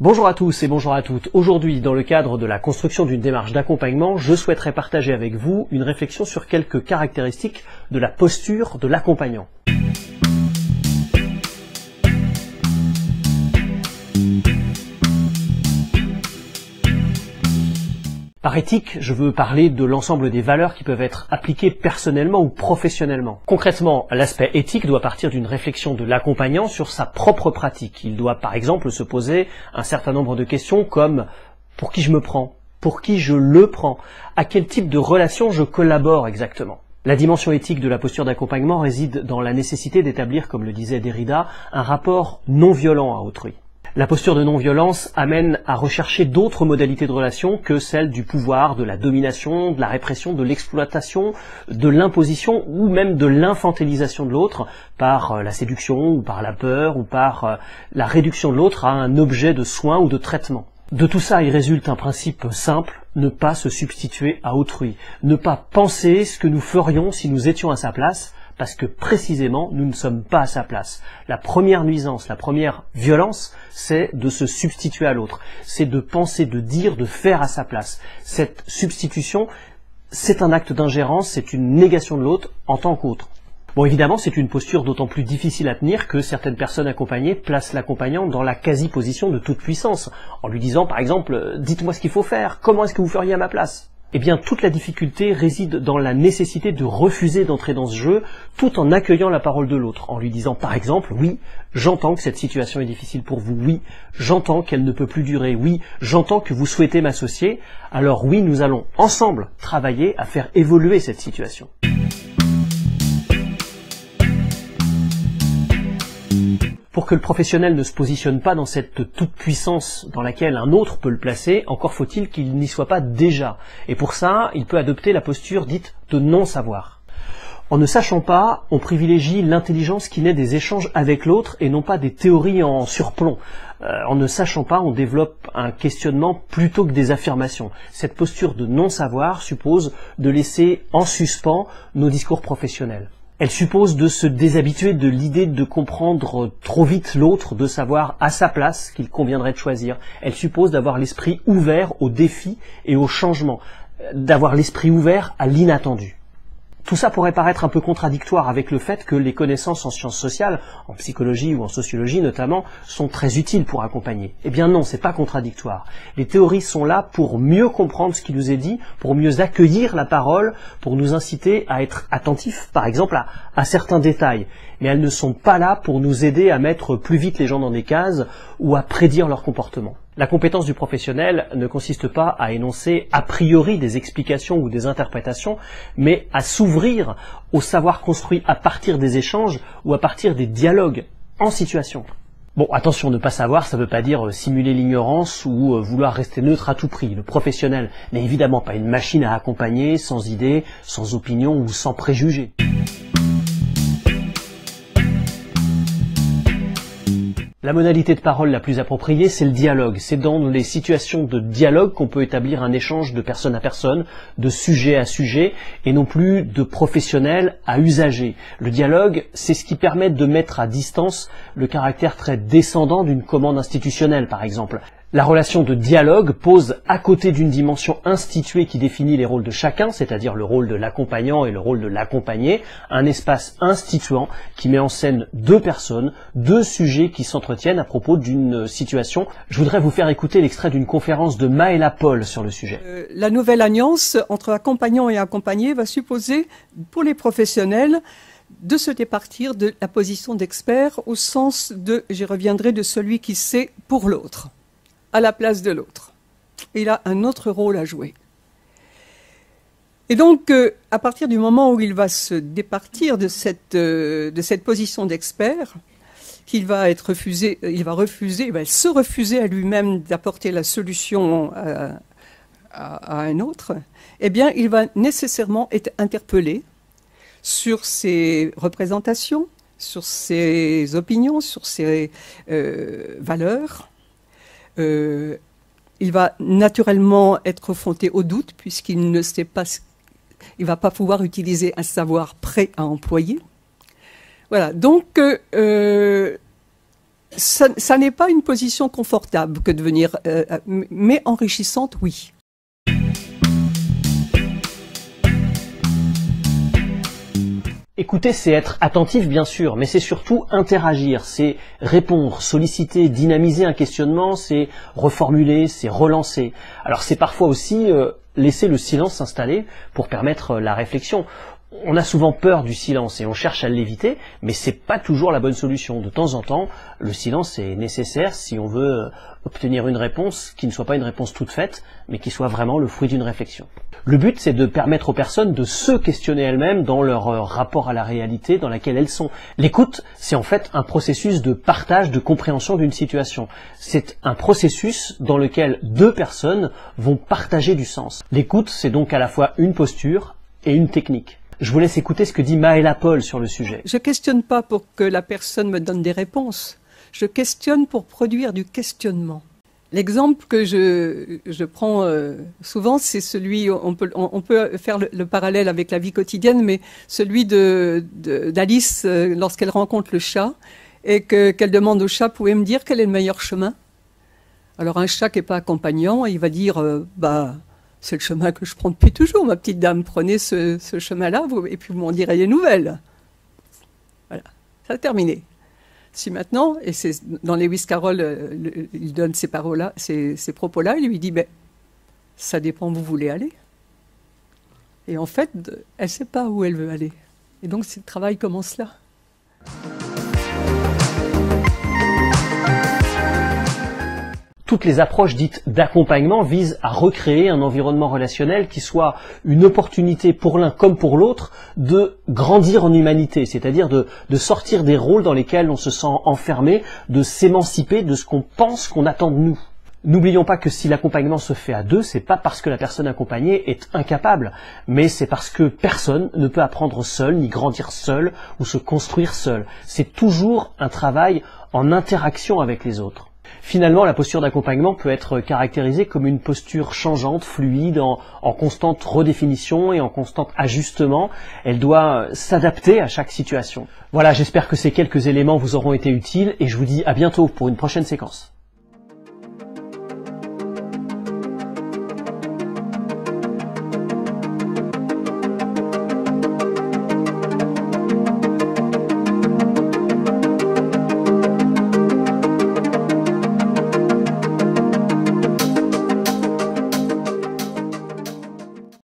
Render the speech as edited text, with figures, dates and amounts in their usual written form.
Bonjour à tous et bonjour à toutes. Aujourd'hui, dans le cadre de la construction d'une démarche d'accompagnement, je souhaiterais partager avec vous une réflexion sur quelques caractéristiques de la posture de l'accompagnant. Par éthique, je veux parler de l'ensemble des valeurs qui peuvent être appliquées personnellement ou professionnellement. Concrètement, l'aspect éthique doit partir d'une réflexion de l'accompagnant sur sa propre pratique. Il doit par exemple se poser un certain nombre de questions comme « pour qui je me prends ? Pour qui je le prends ? À quel type de relation je collabore exactement ?» La dimension éthique de la posture d'accompagnement réside dans la nécessité d'établir, comme le disait Derrida, un rapport non violent à autrui. La posture de non-violence amène à rechercher d'autres modalités de relation que celles du pouvoir, de la domination, de la répression, de l'exploitation, de l'imposition ou même de l'infantilisation de l'autre par la séduction ou par la peur ou par la réduction de l'autre à un objet de soin ou de traitement. De tout ça, il résulte un principe simple, ne pas se substituer à autrui, ne pas penser ce que nous ferions si nous étions à sa place, parce que précisément, nous ne sommes pas à sa place. La première nuisance, la première violence, c'est de se substituer à l'autre. C'est de penser, de dire, de faire à sa place. Cette substitution, c'est un acte d'ingérence, c'est une négation de l'autre en tant qu'autre. Bon, évidemment, c'est une posture d'autant plus difficile à tenir que certaines personnes accompagnées placent l'accompagnant dans la quasi-position de toute puissance, en lui disant, par exemple, « Dites-moi ce qu'il faut faire, comment est-ce que vous feriez à ma place ?» Eh bien, toute la difficulté réside dans la nécessité de refuser d'entrer dans ce jeu tout en accueillant la parole de l'autre, en lui disant par exemple « Oui, j'entends que cette situation est difficile pour vous, oui, j'entends qu'elle ne peut plus durer, oui, j'entends que vous souhaitez m'associer, alors oui, nous allons ensemble travailler à faire évoluer cette situation. » Pour que le professionnel ne se positionne pas dans cette toute-puissance dans laquelle un autre peut le placer, encore faut-il qu'il n'y soit pas déjà. Et pour ça, il peut adopter la posture dite de non-savoir. En ne sachant pas, on privilégie l'intelligence qui naît des échanges avec l'autre et non pas des théories en surplomb. En ne sachant pas, on développe un questionnement plutôt que des affirmations. Cette posture de non-savoir suppose de laisser en suspens nos discours professionnels. Elle suppose de se déshabituer de l'idée de comprendre trop vite l'autre, de savoir à sa place qu'il conviendrait de choisir. Elle suppose d'avoir l'esprit ouvert aux défis et aux changements, d'avoir l'esprit ouvert à l'inattendu. Tout ça pourrait paraître un peu contradictoire avec le fait que les connaissances en sciences sociales, en psychologie ou en sociologie notamment, sont très utiles pour accompagner. Eh bien non, c'est pas contradictoire. Les théories sont là pour mieux comprendre ce qui nous est dit, pour mieux accueillir la parole, pour nous inciter à être attentifs, par exemple, à certains détails. Mais elles ne sont pas là pour nous aider à mettre plus vite les gens dans des cases ou à prédire leur comportement. La compétence du professionnel ne consiste pas à énoncer a priori des explications ou des interprétations, mais à s'ouvrir au savoir construit à partir des échanges ou à partir des dialogues en situation. Bon, attention, ne pas savoir, ça ne veut pas dire simuler l'ignorance ou vouloir rester neutre à tout prix. Le professionnel n'est évidemment pas une machine à accompagner, sans idées, sans opinion ou sans préjugés. La modalité de parole la plus appropriée, c'est le dialogue. C'est dans les situations de dialogue qu'on peut établir un échange de personne à personne, de sujet à sujet, et non plus de professionnel à usager. Le dialogue, c'est ce qui permet de mettre à distance le caractère très descendant d'une commande institutionnelle, par exemple. La relation de dialogue pose à côté d'une dimension instituée qui définit les rôles de chacun, c'est-à-dire le rôle de l'accompagnant et le rôle de l'accompagné, un espace instituant qui met en scène deux personnes, deux sujets qui s'entretiennent à propos d'une situation. Je voudrais vous faire écouter l'extrait d'une conférence de Maëla Paul sur le sujet. La nouvelle alliance entre accompagnant et accompagné va supposer, pour les professionnels, de se départir de la position d'expert au sens de, j'y reviendrai, de celui qui sait pour l'autre, à la place de l'autre. Il a un autre rôle à jouer. Et donc, à partir du moment où il va se départir de cette position d'expert, qu'il va être refusé, il va se refuser à lui-même d'apporter la solution à un autre, eh bien, il va nécessairement être interpellé sur ses représentations, sur ses opinions, sur ses valeurs. Il va naturellement être confronté au doute puisqu'il ne sait pas, il va pas pouvoir utiliser un savoir prêt à employer. Voilà, donc Ça n'est pas une position confortable que de venir, mais enrichissante, oui. Écouter, c'est être attentif, bien sûr, mais c'est surtout interagir, c'est répondre, solliciter, dynamiser un questionnement, c'est reformuler, c'est relancer. Alors c'est parfois aussi laisser le silence s'installer pour permettre la réflexion. On a souvent peur du silence et on cherche à l'éviter, mais c'est pas toujours la bonne solution. De temps en temps, le silence est nécessaire si on veut obtenir une réponse qui ne soit pas une réponse toute faite, mais qui soit vraiment le fruit d'une réflexion. Le but, c'est de permettre aux personnes de se questionner elles-mêmes dans leur rapport à la réalité dans laquelle elles sont. L'écoute, c'est en fait un processus de partage, de compréhension d'une situation. C'est un processus dans lequel deux personnes vont partager du sens. L'écoute, c'est donc à la fois une posture et une technique. Je vous laisse écouter ce que dit Maëla Paul sur le sujet. Je questionne pas pour que la personne me donne des réponses. Je questionne pour produire du questionnement. L'exemple que je prends souvent, c'est celui, on peut faire le parallèle avec la vie quotidienne, mais celui d'Alice lorsqu'elle rencontre le chat et qu'elle demande au chat, pouvez me dire quel est le meilleur chemin? Alors un chat qui n'est pas accompagnant, il va dire, c'est le chemin que je prends depuis toujours, ma petite dame, prenez ce chemin-là et puis vous m'en direz des nouvelles. Voilà, ça a terminé. Si maintenant, et c'est dans Lewis Carroll, il donne ces paroles-là, ces propos-là, il lui dit, ça dépend où vous voulez aller. Et en fait, elle ne sait pas où elle veut aller. Et donc, le travail commence là. Toutes les approches dites d'accompagnement visent à recréer un environnement relationnel qui soit une opportunité pour l'un comme pour l'autre de grandir en humanité, c'est-à-dire de sortir des rôles dans lesquels on se sent enfermé, de s'émanciper de ce qu'on pense qu'on attend de nous. N'oublions pas que si l'accompagnement se fait à deux, c'est pas parce que la personne accompagnée est incapable, mais c'est parce que personne ne peut apprendre seul, ni grandir seul, ou se construire seul. C'est toujours un travail en interaction avec les autres. Finalement, la posture d'accompagnement peut être caractérisée comme une posture changeante, fluide, en constante redéfinition et en constant ajustement. Elle doit s'adapter à chaque situation. Voilà, j'espère que ces quelques éléments vous auront été utiles et je vous dis à bientôt pour une prochaine séquence.